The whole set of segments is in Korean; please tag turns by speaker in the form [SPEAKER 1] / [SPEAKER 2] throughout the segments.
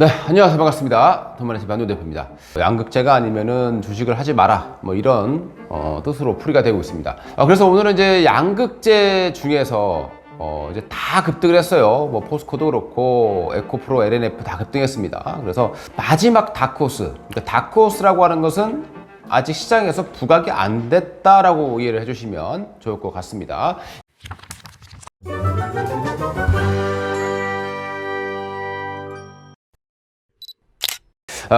[SPEAKER 1] 네, 안녕하세요. 반갑습니다. 돈만의 집 안동 대표입니다. 양극재가 아니면은 주식을 하지 마라. 뭐 이런 뜻으로 풀이가 되고 있습니다. 그래서 오늘은 이제 양극재 중에서 이제 다 급등을 했어요. 뭐 포스코도 그렇고 에코프로, LNF 다 급등했습니다. 그래서 마지막 다크호스. 그러니까 다크호스라고 하는 것은 아직 시장에서 부각이 안 됐다라고 이해를 해주시면 좋을 것 같습니다.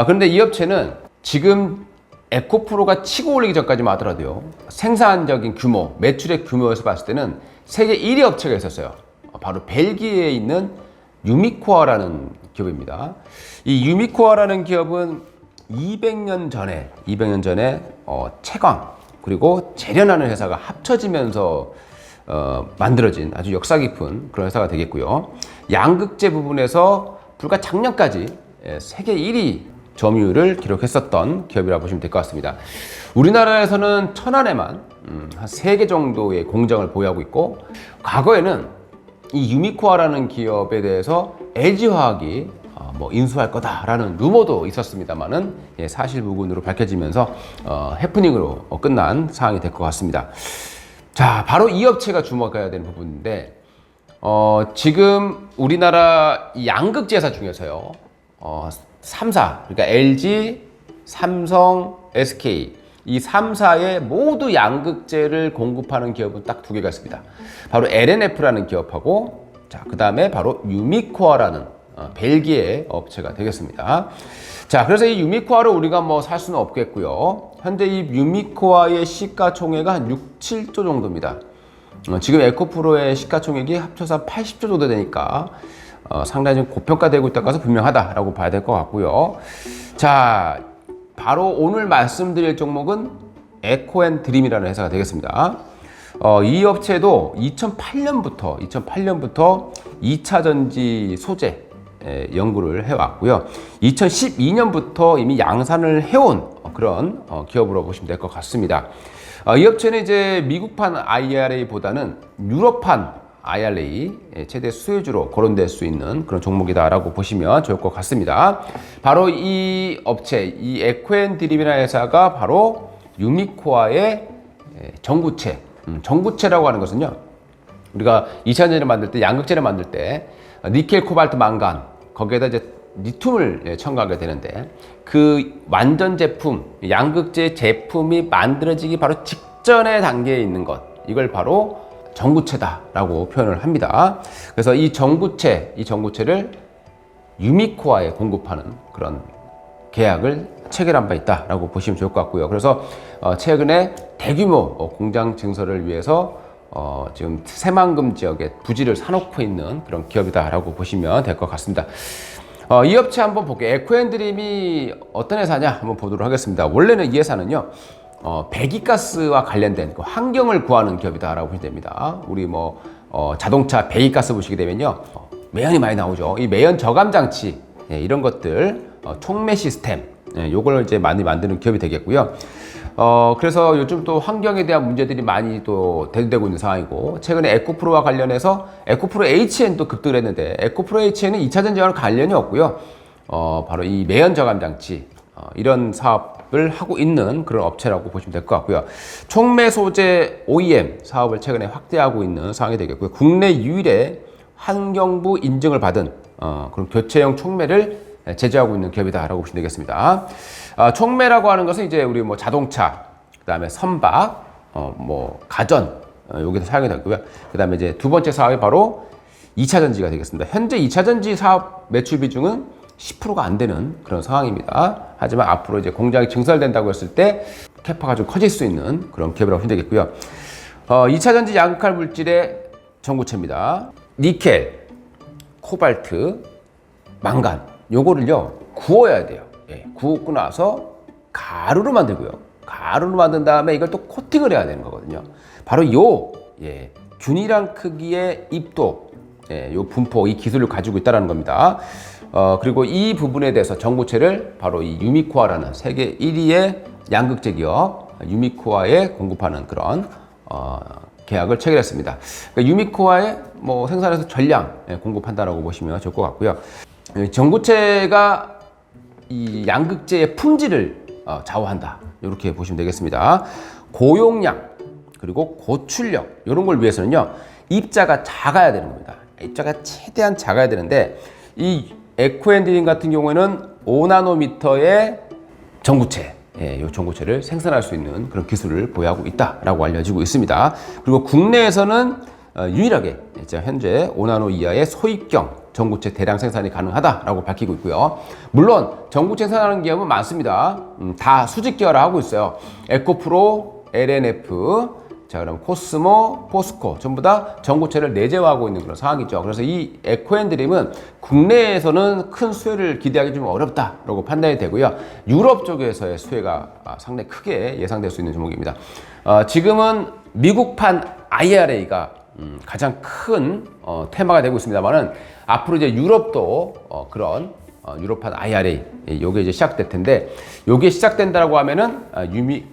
[SPEAKER 1] 그런데 이 업체는 지금 에코프로가 치고 올리기 전까지만 하더라도요, 생산적인 규모, 매출의 규모에서 봤을 때는 세계 1위 업체가 있었어요. 바로 벨기에에 있는 유미코아라는 기업입니다. 이 유미코아라는 기업은 200년 전에 채광 그리고 재련하는 회사가 합쳐지면서 만들어진 아주 역사 깊은 그런 회사가 되겠고요. 양극재 부분에서 불과 작년까지 세계 1위 점유율을 기록했었던 기업이라고 보시면 될 것 같습니다. 우리나라에서는 천안에만 한 3개 정도의 공장을 보유하고 있고, 과거에는 이 유미코아라는 기업에 대해서 LG화학이 인수할 거다라는 루머도 있었습니다만은 사실무근으로 밝혀지면서 해프닝으로 끝난 상황이 될 것 같습니다. 자, 바로 이 업체가 주목해야 되는 부분인데, 지금 우리나라 양극재 회사 중에서요, 3사, 그러니까 LG, 삼성, SK, 이 3사의 모두 양극재를 공급하는 기업은 딱 2개가 있습니다. 바로 LNF라는 기업하고, 자, 그 다음에 바로 유미코아라는 벨기에 업체가 되겠습니다. 자, 그래서 이 유미코아를 우리가 살 수는 없겠고요. 현재 이 유미코아의 시가총액은 한 6, 7조 정도입니다. 지금 에코프로의 시가총액이 합쳐서 한 80조 정도 되니까 상당히 좀 고평가되고 있다고 해서 분명하다라고 봐야 될 것 같고요. 자, 바로 오늘 말씀드릴 종목은 에코앤드림이라는 회사가 되겠습니다. 이 업체도 2008년부터 2차전지 소재 연구를 해왔고요. 2012년부터 이미 양산을 해온 그런 기업으로 보시면 될 것 같습니다. 이 업체는 이제 미국판 IRA보다는 유럽판 IRA 최대 수혜주로 거론될 수 있는 그런 종목이다라고 보시면 좋을 것 같습니다. 바로 이 업체, 이 에코앤드림이라는 회사가 바로 유미코아의 전구체. 전구체라고 하는 것은요, 우리가 2차전지를 만들 때, 양극재를 만들 때 니켈, 코발트, 망간, 거기에다 이제 리튬을 첨가하게 되는데, 그 완전 제품, 양극재 제품이 만들어지기 바로 직전의 단계에 있는 것, 이걸 바로 전구체다라고 표현을 합니다. 그래서 이 전구체를 유미코아에 공급하는 그런 계약을 체결한 바 있다라고 보시면 좋을 것 같고요. 그래서 최근에 대규모 공장 증설을 위해서 지금 새만금 지역에 부지를 사놓고 있는 그런 기업이다라고 보시면 될 것 같습니다. 이 업체 한번 볼게요. 에코앤드림이 어떤 회사냐 한번 보도록 하겠습니다. 원래는 이 회사는요, 배기가스와 관련된 환경을 구하는 기업이다라고 보시면 됩니다. 우리 자동차 배기가스 보시게 되면요, 매연이 많이 나오죠. 이 매연 저감 장치, 이런 것들, 촉매 시스템, 요걸 이제 많이 만드는 기업이 되겠고요. 그래서 요즘 또 환경에 대한 문제들이 많이 또 대두되고 있는 상황이고, 최근에 에코프로와 관련해서 에코프로 HN도 급등을 했는데, 에코프로 HN은 2차전지와는 관련이 없고요. 바로 이 매연 저감 장치, 이런 사업을 하고 있는 그런 업체라고 보시면 될 것 같고요. 촉매 소재 OEM 사업을 최근에 확대하고 있는 상황이 되겠고요. 국내 유일의 환경부 인증을 받은 그런 교체형 촉매를 제조하고 있는 기업이다라고 보시면 되겠습니다. 촉매라고 하는 것은 이제 우리 자동차, 그 다음에 선박, 가전, 여기서 사용이 되고요. 그 다음에 이제 두 번째 사업이 바로 2차전지가 되겠습니다. 현재 2차전지 사업 매출 비중은 10%가 안 되는 그런 상황입니다. 하지만 앞으로 이제 공장이 증설된다고 했을 때 캐파가 좀 커질 수 있는 그런 기업이라고 보시면 되겠고요. 2차전지 양극할 물질의 전구체입니다. 니켈, 코발트, 망간, 요거를요 구워야 돼요. 구우고 나서 가루로 만들고요. 가루로 만든 다음에 이걸 또 코팅을 해야 되는 거거든요. 바로 균일한 크기의 입도, 요 분포, 이 기술을 가지고 있다는 겁니다. 그리고 이 부분에 대해서 전구체를 바로 이 유미코아라는 세계 1위의 양극재 기업 유미코아에 공급하는 그런 계약을 체결했습니다. 그러니까 유미코아에 생산해서 전량 공급한다라고 보시면 좋을 것 같고요. 전고체가 이 양극재의 품질을 좌우한다. 이렇게 보시면 되겠습니다. 고용량 그리고 고출력 이런 걸 위해서는요, 입자가 작아야 되는 겁니다. 입자가 최대한 작아야 되는데 이 에코엔드림 같은 경우에는 5나노미터의 전구체, 이 전구체를 생산할 수 있는 그런 기술을 보유하고 있다라고 알려지고 있습니다. 그리고 국내에서는 유일하게 현재 5나노 이하의 소입경 전구체 대량 생산이 가능하다라고 밝히고 있고요. 물론 전구체 생산하는 기업은 많습니다. 다 수직 계열화하고 있어요. 에코프로, LNF, 자, 그럼 코스모, 포스코 전부 다 전고체를 내재화하고 있는 그런 상황이죠. 그래서 이 에코엔드림은 국내에서는 큰 수혜를 기대하기 좀 어렵다라고 판단이 되고요. 유럽 쪽에서의 수혜가 상당히 크게 예상될 수 있는 종목입니다. 지금은 미국판 IRA가 가장 큰 테마가 되고 있습니다만은 앞으로 이제 유럽도 그런 유럽판 IRA 요게 이제 시작될 텐데, 요게 시작된다라고 하면은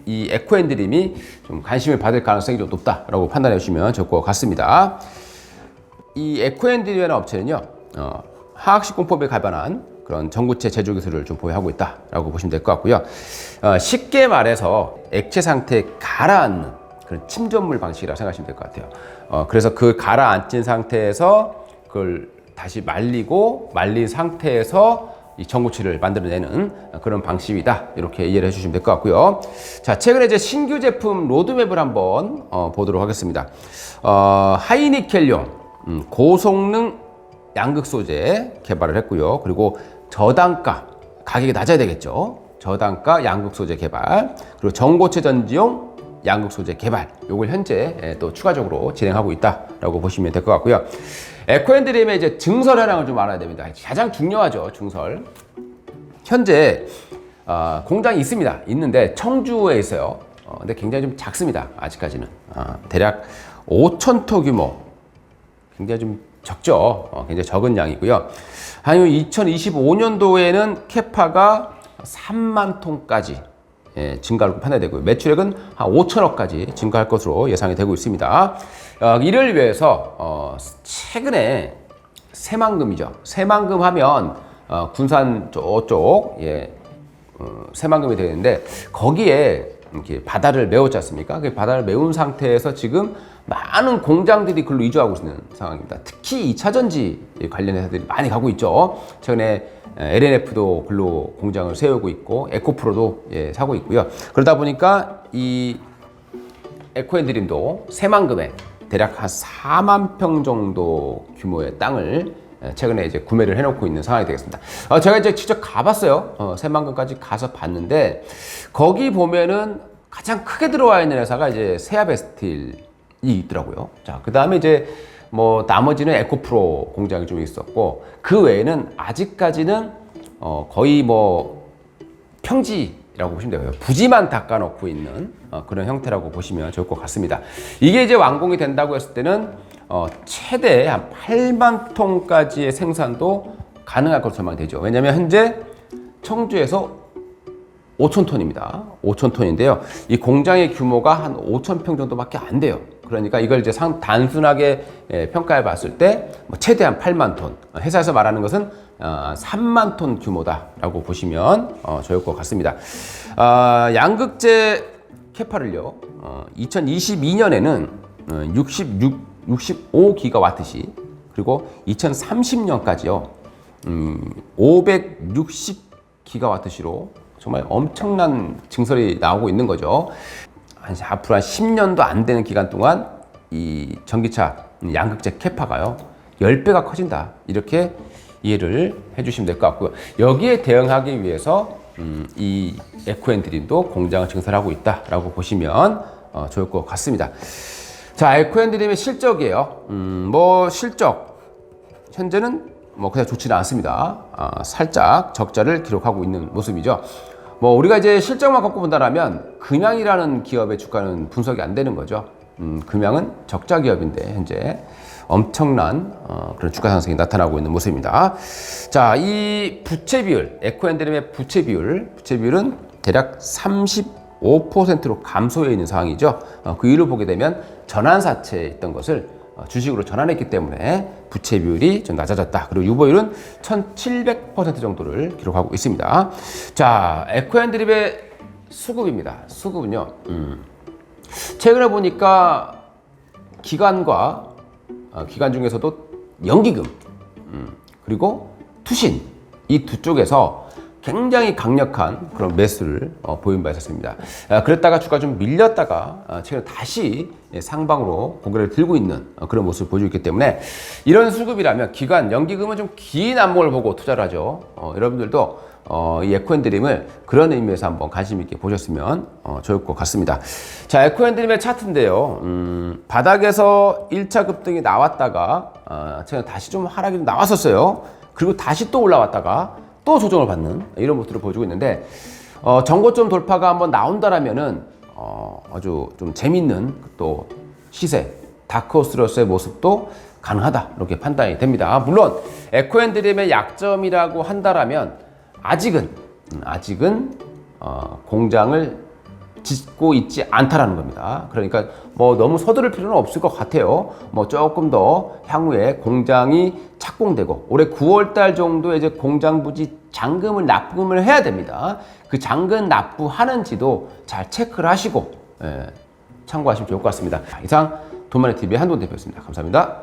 [SPEAKER 1] 이 에코엔드림이 좀 관심을 받을 가능성이 좀 높다라고 판단해 주시면 좋을 것 같습니다. 이 에코엔드림이라는 업체는요, 화학식 공법에 관한 그런 전구체 제조 기술을 좀 보유하고 있다라고 보시면 될 것 같고요. 쉽게 말해서 액체 상태에 가라앉는 그런 침전물 방식이라고 생각하시면 될 것 같아요. 그래서 그 가라앉힌 상태에서 그걸 다시 말린 상태에서 이 전구체를 만들어내는 그런 방식이다. 이렇게 이해를 해주시면 될 것 같고요. 자, 최근에 이제 신규 제품 로드맵을 한번 보도록 하겠습니다. 하이니켈용 고성능 양극 소재 개발을 했고요. 그리고 저단가, 가격이 낮아야 되겠죠. 저단가 양극 소재 개발, 그리고 전고체 전지용 양극 소재 개발, 요걸 현재 또 추가적으로 진행하고 있다라고 보시면 될 것 같고요. 에코엔드림의 이제 증설 현황을 좀 알아야 됩니다. 가장 중요하죠, 증설. 현재 공장이 있는데 청주에 있어요. 근데 굉장히 좀 작습니다. 아직까지는 대략 5,000톤 규모, 굉장히 좀 적죠. 굉장히 적은 양이고요. 한 2025년도에는 캐파가 3만 톤까지 증가할 판단되고요. 매출액은 한 5천억까지 증가할 것으로 예상이 되고 있습니다. 이를 위해서 최근에 새만금이죠. 새만금 하면 군산 저쪽 새만금이 되는데, 거기에 이렇게 바다를 메웠지 않습니까? 그 바다를 메운 상태에서 지금 많은 공장들이 글로 이주하고 있는 상황입니다. 특히 2차 전지 관련 회사들이 많이 가고 있죠. 최근에 LNF도 글로 공장을 세우고 있고, 에코프로도 사고 있고요. 그러다 보니까 이 에코엔드림도 새만금에 대략 한 4만 평 정도 규모의 땅을 최근에 이제 구매를 해놓고 있는 상황이 되겠습니다. 제가 이제 직접 가봤어요. 새만금까지 가서 봤는데, 거기 보면은 가장 크게 들어와 있는 회사가 이제 세아베스틸이 있더라고요. 자, 그 다음에 이제 뭐 나머지는 에코프로 공장이 좀 있었고, 그 외에는 아직까지는 거의 뭐 평지라고 보시면 되고요. 부지만 닦아놓고 있는 그런 형태라고 보시면 좋을 것 같습니다. 이게 이제 완공이 된다고 했을 때는 최대 한 8만 톤까지의 생산도 가능할 것으로 전망되죠. 왜냐하면 현재 청주에서 5,000톤입니다. 5,000톤인데요. 이 공장의 규모가 한 5,000평 정도밖에 안 돼요. 그러니까 이걸 이제 단순하게 평가해 봤을 때 최대한 8만 톤, 회사에서 말하는 것은 3만 톤 규모다라고 보시면 좋을 것 같습니다. 양극재 캐파를요, 2022년에는 65기가와트시, 그리고 2030년까지요 560기가와트시로 정말 엄청난 증설이 나오고 있는 거죠. 앞으로 한 10년도 안 되는 기간 동안 이 전기차 양극재 캐파가요 10배가 커진다, 이렇게 이해를 해주시면 될 것 같고요. 여기에 대응하기 위해서 이 에코엔드림도 공장을 증설하고 있다라고 보시면 좋을 것 같습니다. 자, 에코엔드림의 실적이에요. 실적 현재는 그냥 좋지는 않습니다. 살짝 적자를 기록하고 있는 모습이죠. 우리가 이제 실적만 갖고 본다라면 금양이라는 기업의 주가는 분석이 안 되는 거죠. 금양은 적자 기업인데 현재 엄청난 그런 주가 상승이 나타나고 있는 모습입니다. 자, 이 부채 비율, 에코엔드림의 부채 비율은 대략 35%로 감소해 있는 상황이죠. 그 이유를 보게 되면 전환사채에 있던 것을 주식으로 전환했기 때문에 부채 비율이 좀 낮아졌다. 그리고 유보율은 1700% 정도를 기록하고 있습니다. 자, 에코앤드립의 수급입니다. 수급은요, 최근에 보니까 기관과 기관 중에서도 연기금 그리고 투신 이 두 쪽에서 굉장히 강력한 그런 매수를 보인 바 있었습니다. 그랬다가 주가 좀 밀렸다가 최근 다시 상방으로 고개를 들고 있는 그런 모습을 보여주고 있기 때문에 이런 수급이라면 기관, 연기금은 좀 긴 안목을 보고 투자를 하죠. 여러분들도 이 에코앤드림을 그런 의미에서 한번 관심 있게 보셨으면 좋을 것 같습니다. 자, 에코앤드림의 차트인데요. 바닥에서 1차 급등이 나왔다가 최근 다시 좀 하락이 좀 나왔었어요. 그리고 다시 또 올라왔다가 또 조정을 받는 이런 모습을 보여주고 있는데 전고점 돌파가 한번 나온다라면은 아주 좀 재밌는 또 시세 다크호스로서의 모습도 가능하다 이렇게 판단이 됩니다. 물론 에코앤드림의 약점이라고 한다라면 아직은 공장을 짓고 있지 않다라는 겁니다. 그러니까 뭐 너무 서두를 필요는 없을 것 같아요. 뭐 조금 더 향후에 공장이 착공되고 올해 9월 달 정도에 이제 공장 부지 잔금을 납부를 해야 됩니다. 그 잔금 납부하는지도 잘 체크를 하시고 참고하시면 좋을 것 같습니다. 이상 돈마네TV의 한돈 대표였습니다. 감사합니다.